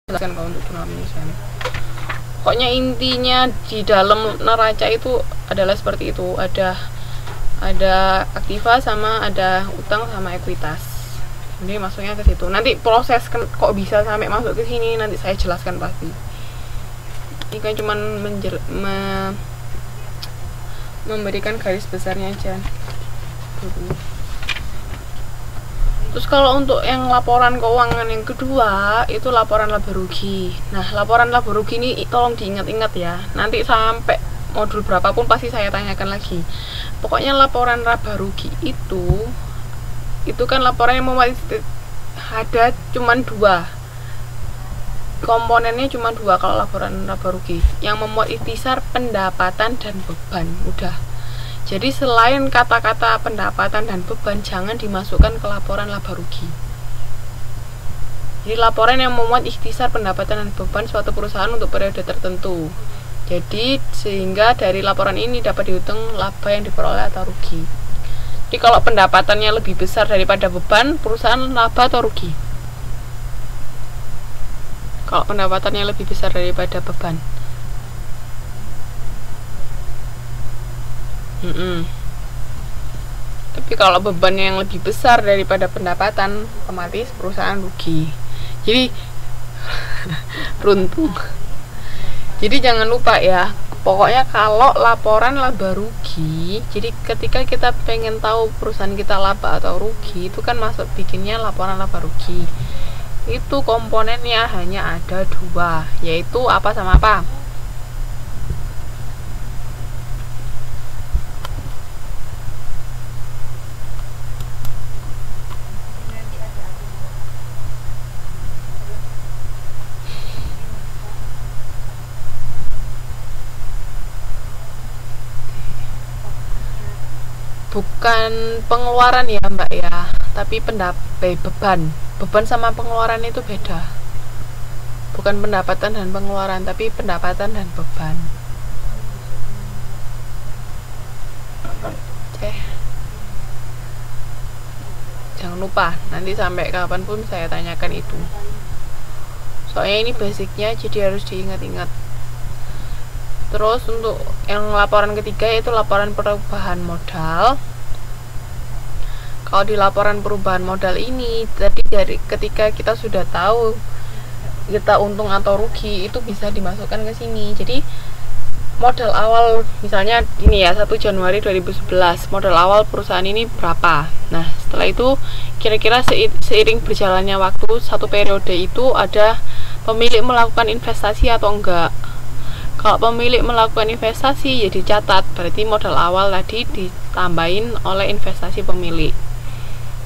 jelaskan kalau untuk jurnal penyesuaian. Pokoknya intinya di dalam neraca itu adalah seperti itu, ada aktiva sama ada utang sama ekuitas. Jadi masuknya ke situ. Nanti proses kok bisa sampai masuk ke sini nanti saya jelaskan pasti. Ini kan cuman memberikan garis besarnya aja. Terus kalau untuk yang laporan keuangan yang kedua itu laporan laba rugi. Nah, laporan laba rugi ini tolong diingat-ingat ya. Nanti sampai modul berapapun pasti saya tanyakan lagi. Pokoknya laporan laba rugi itu kan laporan yang memuat ada cuman dua. Komponennya cuma dua kalau laporan laba rugi. Yang memuat ikhtisar pendapatan dan beban. Udah. Jadi selain kata-kata pendapatan dan beban jangan dimasukkan ke laporan laba rugi. Jadi laporan yang memuat ikhtisar pendapatan dan beban suatu perusahaan untuk periode tertentu. Jadi sehingga dari laporan ini dapat dihitung laba yang diperoleh atau rugi. Jadi kalau pendapatannya lebih besar daripada beban, perusahaan laba atau rugi? Kalau pendapatannya lebih besar daripada beban. Tapi kalau bebannya yang lebih besar daripada pendapatan, otomatis perusahaan rugi. Jadi beruntung. Jadi jangan lupa ya, pokoknya kalau laporan laba rugi, jadi ketika kita pengen tahu perusahaan kita laba atau rugi, itu kan masuk bikinnya laporan laba rugi. Itu komponennya hanya ada dua, yaitu apa sama apa? Bukan pengeluaran ya Mbak ya, tapi beban sama pengeluaran itu beda. Bukan pendapatan dan pengeluaran, tapi pendapatan dan beban. Oke. Jangan lupa, nanti sampai kapanpun saya tanyakan itu. Soalnya ini basicnya, jadi harus diingat-ingat. Terus untuk yang laporan ketiga yaitu laporan perubahan modal. Kalau di laporan perubahan modal ini tadi dari ketika kita sudah tahu kita untung atau rugi itu bisa dimasukkan ke sini. Jadi modal awal misalnya ini ya 1 Januari 2011 modal awal perusahaan ini berapa. Nah setelah itu kira-kira seiring berjalannya waktu satu periode itu ada pemilik melakukan investasi atau enggak. Kalau pemilik melakukan investasi ya dicatat, berarti modal awal tadi ditambahin oleh investasi pemilik.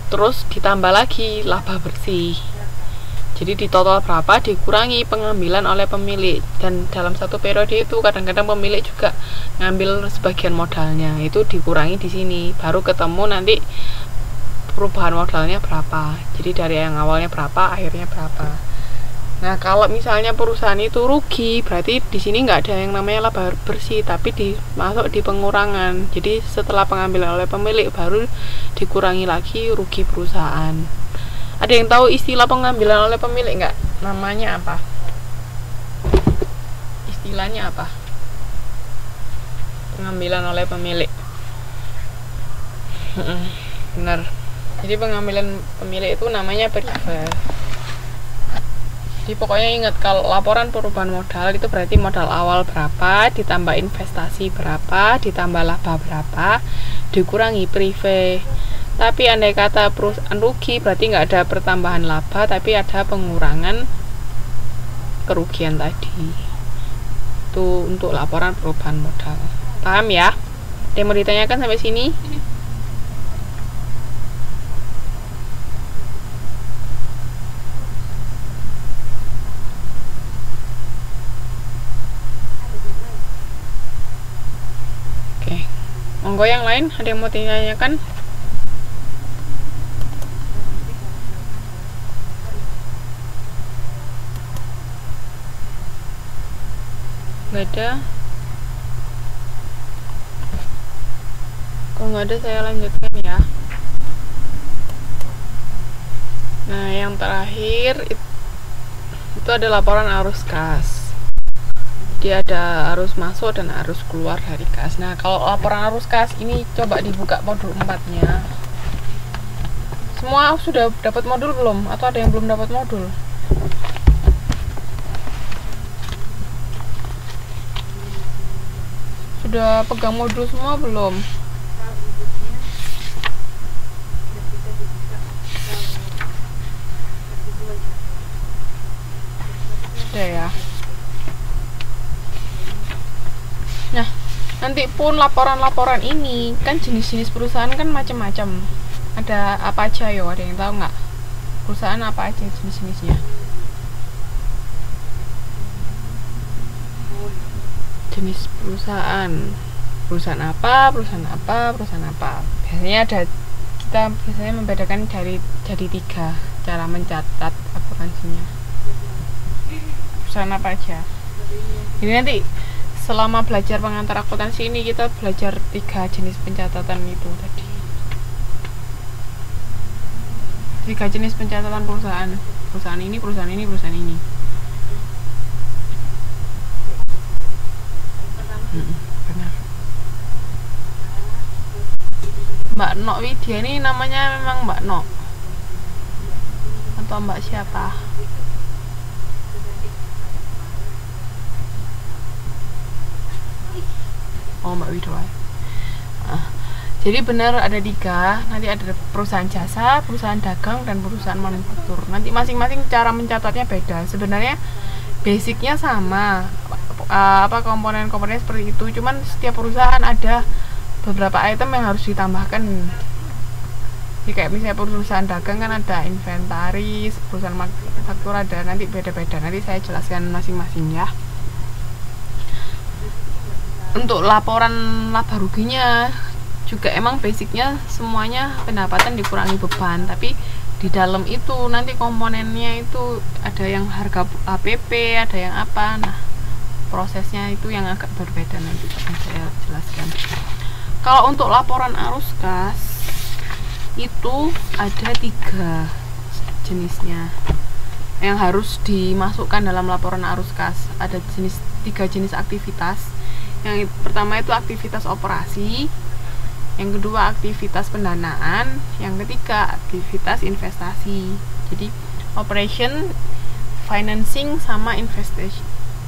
Terus ditambah lagi laba bersih. Jadi di total berapa dikurangi pengambilan oleh pemilik. Dan dalam satu periode itu kadang-kadang pemilik juga ngambil sebagian modalnya. Itu dikurangi di sini, baru ketemu nanti perubahan modalnya berapa. Jadi dari yang awalnya berapa, akhirnya berapa. Nah, kalau misalnya perusahaan itu rugi, berarti di sini nggak ada yang namanya laba bersih, tapi masuk di pengurangan. Jadi setelah pengambilan oleh pemilik, baru dikurangi lagi rugi perusahaan. Ada yang tahu istilah pengambilan oleh pemilik nggak? Namanya apa? Istilahnya apa? Pengambilan oleh pemilik. Benar. Jadi pengambilan pemilik itu namanya prive. Jadi pokoknya ingat kalau laporan perubahan modal itu berarti modal awal berapa, ditambah investasi berapa, ditambah laba berapa, dikurangi prive. Tapi andai kata perusahaan rugi berarti nggak ada pertambahan laba, tapi ada pengurangan kerugian tadi. Itu untuk laporan perubahan modal. Paham ya? Ada yang mau ditanyakan sampai sini? Monggo yang lain, ada yang mau ditanyakan? Nggak ada? Kalau nggak ada saya lanjutkan ya. Nah yang terakhir itu ada laporan arus kas. Dia ada arus masuk dan arus keluar dari kas. Nah, kalau laporan arus kas ini coba dibuka modul 4-nya. Semua sudah dapat modul belum? Atau ada yang belum dapat modul? Sudah pegang modul semua belum? Sudah ya. Nah, nanti pun laporan-laporan ini kan jenis-jenis perusahaan kan macam-macam. Ada apa aja yo? Ada yang tahu nggak? Perusahaan apa aja jenis-jenisnya? Jenis perusahaan. Perusahaan apa? Perusahaan apa? Perusahaan apa? Biasanya kita biasanya membedakan dari jadi 3 cara mencatat akuntansinya. Perusahaan apa aja? Ini nanti selama belajar pengantar akuntansi ini kita belajar 3 jenis pencatatan itu tadi. 3 jenis pencatatan perusahaan. Perusahaan ini, perusahaan ini, perusahaan ini. Benar. Mbak Nok Widya ini namanya memang Mbak Nok atau Mbak siapa? Oh, Mbak Widya. Jadi benar ada 3, nanti ada perusahaan jasa, perusahaan dagang, dan perusahaan manufaktur. Nanti masing-masing cara mencatatnya beda. Sebenarnya basicnya sama, komponen-komponen seperti itu. Cuman setiap perusahaan ada beberapa item yang harus ditambahkan. Jadi kayak misalnya perusahaan dagang kan ada inventaris, perusahaan manufaktur ada, nanti beda-beda. Nanti saya jelaskan masing-masing ya. Untuk laporan laba ruginya juga emang basicnya semuanya pendapatan dikurangi beban, tapi di dalam itu nanti komponennya itu ada yang harga HPP, ada yang apa. Nah, prosesnya itu yang agak berbeda, nanti akan saya jelaskan. Kalau untuk laporan arus kas itu ada 3 jenisnya yang harus dimasukkan dalam laporan arus kas. Ada 3 jenis aktivitas. Yang pertama itu aktivitas operasi, yang kedua aktivitas pendanaan, yang ketiga aktivitas investasi. Jadi operation, financing, sama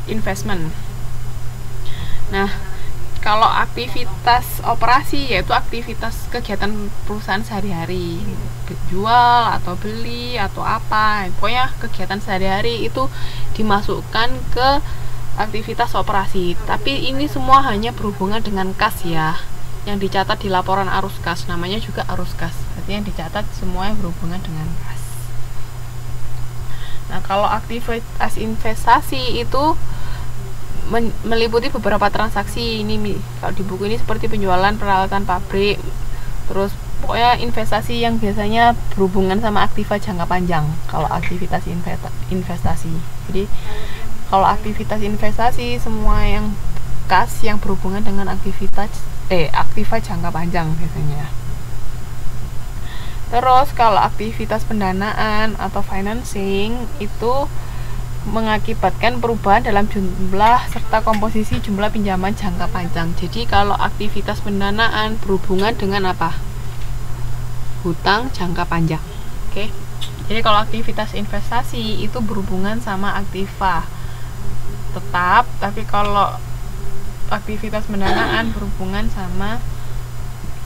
investment. Nah, kalau aktivitas operasi yaitu aktivitas kegiatan perusahaan sehari-hari, jual atau beli atau apa, pokoknya kegiatan sehari-hari itu dimasukkan ke aktivitas operasi. Tapi ini semua hanya berhubungan dengan kas ya. Yang dicatat di laporan arus kas namanya juga arus kas. Berarti yang dicatat semua yang berhubungan dengan kas. Nah, kalau aktivitas investasi itu meliputi beberapa transaksi. Ini kalau di buku ini seperti penjualan peralatan pabrik. Terus pokoknya investasi yang biasanya berhubungan sama aktiva jangka panjang kalau aktivitas investasi. Jadi kalau aktivitas investasi semua yang kas yang berhubungan dengan aktiva jangka panjang biasanya. Terus kalau aktivitas pendanaan atau financing itu mengakibatkan perubahan dalam jumlah serta komposisi jumlah pinjaman jangka panjang. Jadi kalau aktivitas pendanaan berhubungan dengan apa? Hutang jangka panjang. Oke. Jadi kalau aktivitas investasi itu berhubungan sama aktiva tetap, tapi kalau aktivitas pendanaan berhubungan sama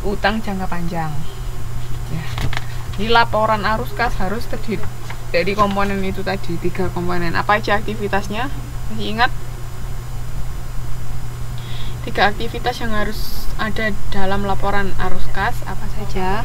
utang jangka panjang ya. Di laporan arus kas harus terdiri dari komponen itu tadi, 3 komponen. Apa aja aktivitasnya? Masih ingat? 3 aktivitas yang harus ada dalam laporan arus kas apa saja?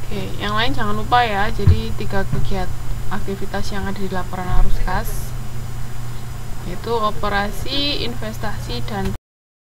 Oke, yang lain jangan lupa ya. Jadi 3 kegiatan aktivitas yang ada di laporan arus kas yaitu operasi, investasi, dan